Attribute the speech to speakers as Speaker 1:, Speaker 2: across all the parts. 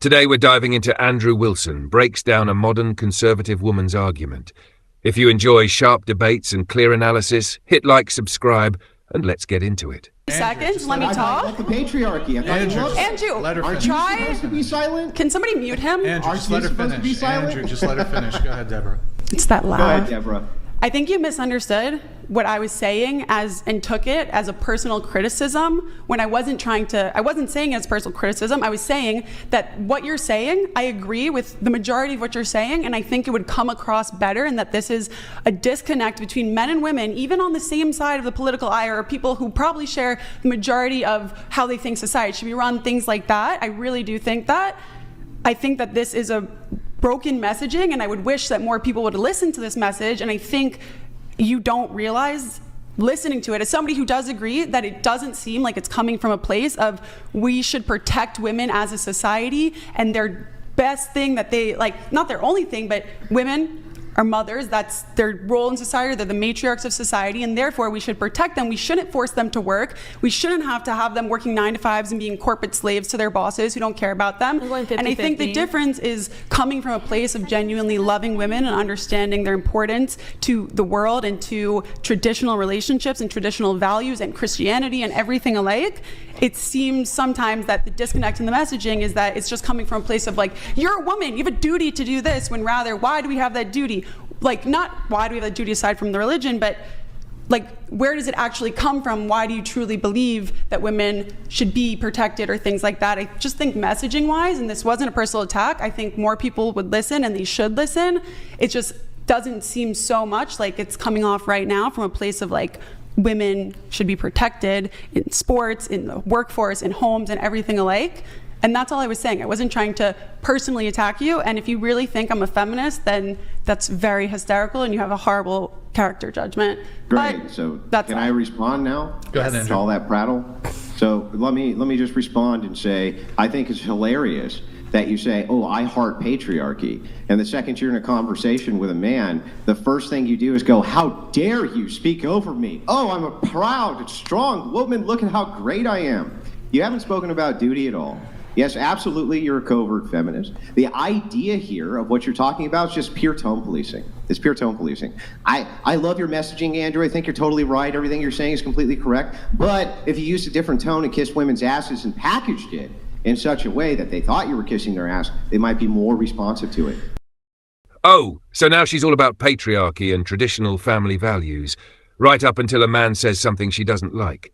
Speaker 1: Today we're diving into Andrew Wilson, breaks down a modern conservative woman's argument. If you enjoy sharp debates and clear analysis, hit like, subscribe, and let's get into it.
Speaker 2: Seconds, let me talk.
Speaker 3: Like the patriarchy.
Speaker 2: Andrew,
Speaker 3: aren't you supposed to be silent?
Speaker 2: Can somebody mute him?
Speaker 4: Andrew,
Speaker 3: Aren't
Speaker 4: just
Speaker 3: you
Speaker 4: let her
Speaker 3: supposed to be
Speaker 4: finish.
Speaker 3: silent?
Speaker 4: Andrew, just let her finish. Go ahead, Deborah.
Speaker 2: It's that loud.
Speaker 3: Go ahead, Deborah.
Speaker 2: I think you misunderstood what I was saying and took it as a personal criticism when I wasn't saying it as personal criticism. I was saying that what you're saying, I agree with the majority of what you're saying, and I think it would come across better, and that this is a disconnect between men and women, even on the same side of the political aisle, or people who probably share the majority of how they think society should be run, things like that. I really do think that. I think that this is a broken messaging, and I would wish that more people would listen to this message, and I think you don't realize listening to it, as somebody who does agree that it doesn't seem like it's coming from a place of we should protect women as a society, and their best thing that they, like, not their only thing, but women are mothers, that's their role in society, they're the matriarchs of society, and therefore we should protect them. We shouldn't force them to work. We shouldn't have to have them working 9 to 5s and being corporate slaves to their bosses who don't care about them. And I think the difference is coming from a place of genuinely loving women and understanding their importance to the world and to traditional relationships and traditional values and Christianity and everything alike. It seems sometimes that the disconnect in the messaging is that it's just coming from a place of like, you're a woman, you have a duty to do this, when rather, why do we have that duty? Like, not why do we have that duty aside from the religion, but like, where does it actually come from? Why do you truly believe that women should be protected or things like that? I just think messaging wise, and this wasn't a personal attack, I think more people would listen and they should listen. It just doesn't seem so much like it's coming off right now from a place of like, women should be protected in sports, in the workforce, in homes, and everything alike. And that's all I was saying. I wasn't trying to personally attack you. And if you really think I'm a feminist, then that's very hysterical and you have a horrible character judgment.
Speaker 3: Great.
Speaker 2: But
Speaker 3: so
Speaker 2: can
Speaker 3: I respond now?
Speaker 4: Go ahead, Andrew.
Speaker 3: To all that prattle. So let me just respond and say, I think it's hilarious that you say, oh, I heart patriarchy. And the second you're in a conversation with a man, the first thing you do is go, how dare you speak over me? Oh, I'm a proud, strong woman. Look at how great I am. You haven't spoken about duty at all. Yes, absolutely, you're a covert feminist. The idea here of what you're talking about is just pure tone policing. It's pure tone policing. I love your messaging, Andrew. I think you're totally right. Everything you're saying is completely correct. But if you used a different tone and kissed women's asses and packaged it in such a way that they thought you were kissing their ass, they might be more responsive to it.
Speaker 1: Oh, so now she's all about patriarchy and traditional family values, right up until a man says something she doesn't like.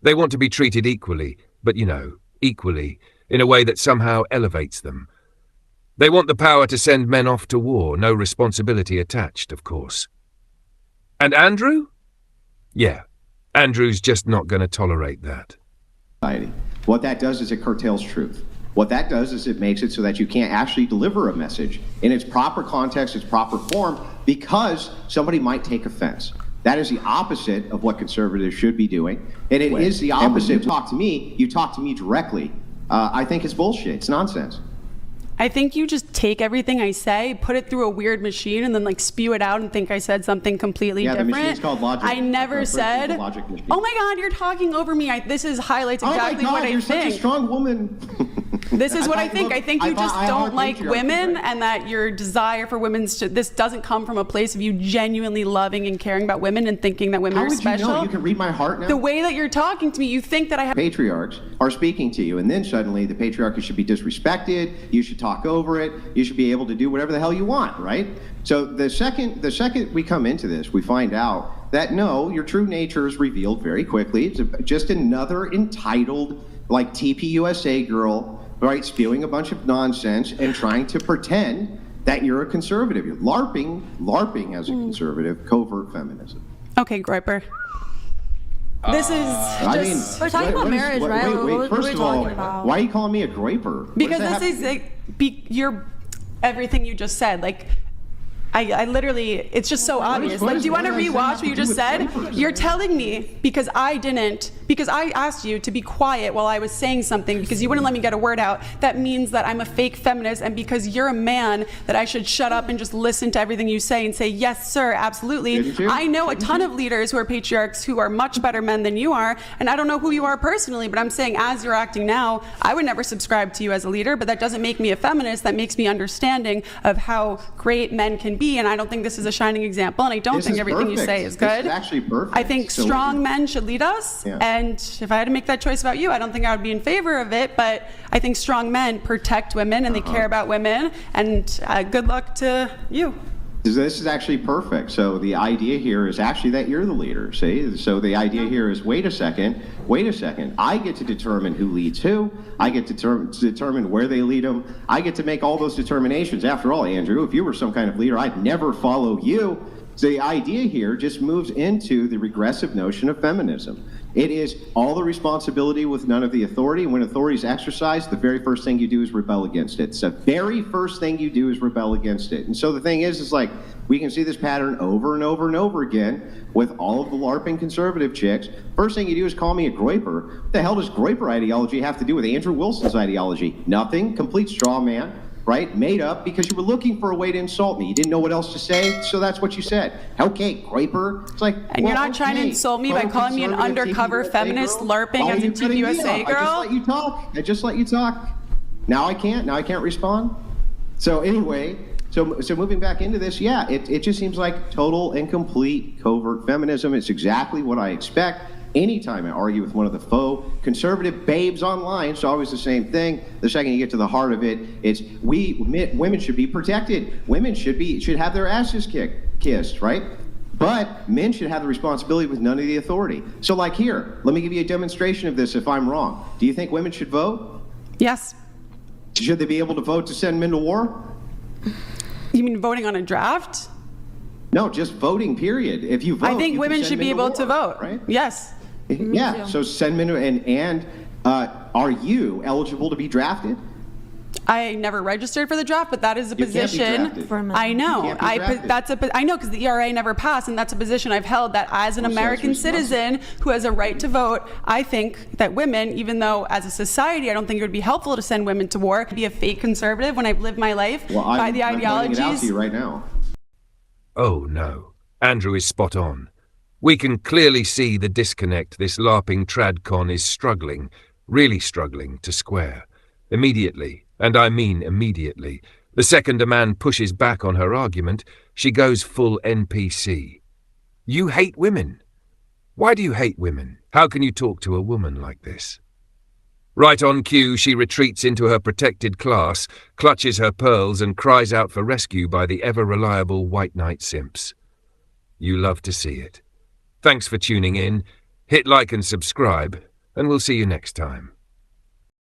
Speaker 1: They want to be treated equally, but you know, equally, in a way that somehow elevates them. They want the power to send men off to war, no responsibility attached, of course. And Andrew? Yeah, Andrew's just not going to tolerate that.
Speaker 3: What that does is it curtails truth. What that does is it makes it so that you can't actually deliver a message in its proper context, its proper form, because somebody might take offense. That is the opposite of what conservatives should be doing. And it is the opposite. You talk to me directly. I think it's bullshit. It's nonsense.
Speaker 2: I think you just take everything I say, put it through a weird machine, and then like spew it out and think I said something completely different.
Speaker 3: The machine's called logic.
Speaker 2: I never said, oh my God, you're talking over me. This highlights exactly what I
Speaker 3: you're
Speaker 2: think.
Speaker 3: Such a strong woman.
Speaker 2: This is what I think. I think you just don't like women, and that your desire for this doesn't come from a place of you genuinely loving and caring about women and thinking that women are special.
Speaker 3: You know? You can read my heart now.
Speaker 2: The way that you're talking to me, you think that I have...
Speaker 3: Patriarchs are speaking to you, and then suddenly the patriarchy should be disrespected, you should talk over it, you should be able to do whatever the hell you want, right? So the second we come into this, we find out that no, your true nature is revealed very quickly. It's just another entitled, like TPUSA girl, right, spewing a bunch of nonsense and trying to pretend that you're a conservative. You're LARPing as a conservative, covert feminism.
Speaker 2: Okay, Groiper. This is just...
Speaker 5: We're talking about marriage, right?
Speaker 3: Wait, first of all, why are you calling me a groiper?
Speaker 2: Because this is you're everything you just said. Like, I literally, it's just so obvious. Like, do you want to rewatch what you just said? You're telling me because I asked you to be quiet while I was saying something because you wouldn't let me get a word out. That means that I'm a fake feminist, and because you're a man, that I should shut up and just listen to everything you say and say, yes, sir, absolutely. I know a ton of leaders who are patriarchs who are much better men than you are, and I don't know who you are personally, but I'm saying as you're acting now, I would never subscribe to you as a leader, but that doesn't make me a feminist. That makes me understanding of how great men can be, and I don't think this is a shining example, and I don't think everything you say is good.
Speaker 3: This is actually perfect.
Speaker 2: I think strong men should lead us, and if I had to make that choice about you, I don't think I would be in favor of it, but I think strong men protect women, and they care about women, and good luck to you.
Speaker 3: This is actually perfect. So the idea here is actually that you're the leader, see? So the idea here is, wait a second. I get to determine who leads who. I get to determine where they lead them. I get to make all those determinations. After all, Andrew, if you were some kind of leader, I'd never follow you. So the idea here just moves into the regressive notion of feminism. It is all the responsibility with none of the authority. When authority is exercised, the very first thing you do is rebel against it. So the very first thing you do is rebel against it. And so the thing is like, we can see this pattern over and over and over again with all of the LARPing conservative chicks. First thing you do is call me a groiper. What the hell does groiper ideology have to do with Andrew Wilson's ideology? Nothing. Complete straw man. Right? Made up because you were looking for a way to insult me. You didn't know what else to say, so that's what you said. Okay, groiper. It's like,
Speaker 2: and you're not trying to insult me by calling me an undercover feminist LARPing as a Team USA girl?
Speaker 3: I just let you talk. Now I can't respond. So anyway, so moving back into this, it just seems like total and complete covert feminism. It's exactly what I expect. Anytime I argue with one of the faux conservative babes online, it's always the same thing. The second you get to the heart of it, it's women should be protected. Women should have their asses kissed, right? But men should have the responsibility with none of the authority. So like here, let me give you a demonstration of this if I'm wrong. Do you think women should vote?
Speaker 2: Yes.
Speaker 3: Should they be able to vote to send men to war?
Speaker 2: You mean voting on a draft?
Speaker 3: No, just voting, period. If you vote,
Speaker 2: I think women should be able to vote,
Speaker 3: right?
Speaker 2: Yes.
Speaker 3: Yeah, so send men and are you eligible to be drafted?
Speaker 2: I never registered for the draft, but that is a position. I know. I know because the ERA never passed, and that's a position I've held. That as an American citizen who has a right to vote, I think that women, even though as a society I don't think it would be helpful to send women to war, be a fake conservative when I've lived my life by the ideologies.
Speaker 3: I'm pointing it out to you right now.
Speaker 1: Oh no, Andrew is spot on. We can clearly see the disconnect this LARPing tradcon is struggling, really struggling, to square. Immediately, and I mean immediately, the second a man pushes back on her argument, she goes full NPC. You hate women. Why do you hate women? How can you talk to a woman like this? Right on cue, she retreats into her protected class, clutches her pearls and cries out for rescue by the ever-reliable White Knight simps. You love to see it. Thanks for tuning in. Hit like and subscribe, and we'll see you next time.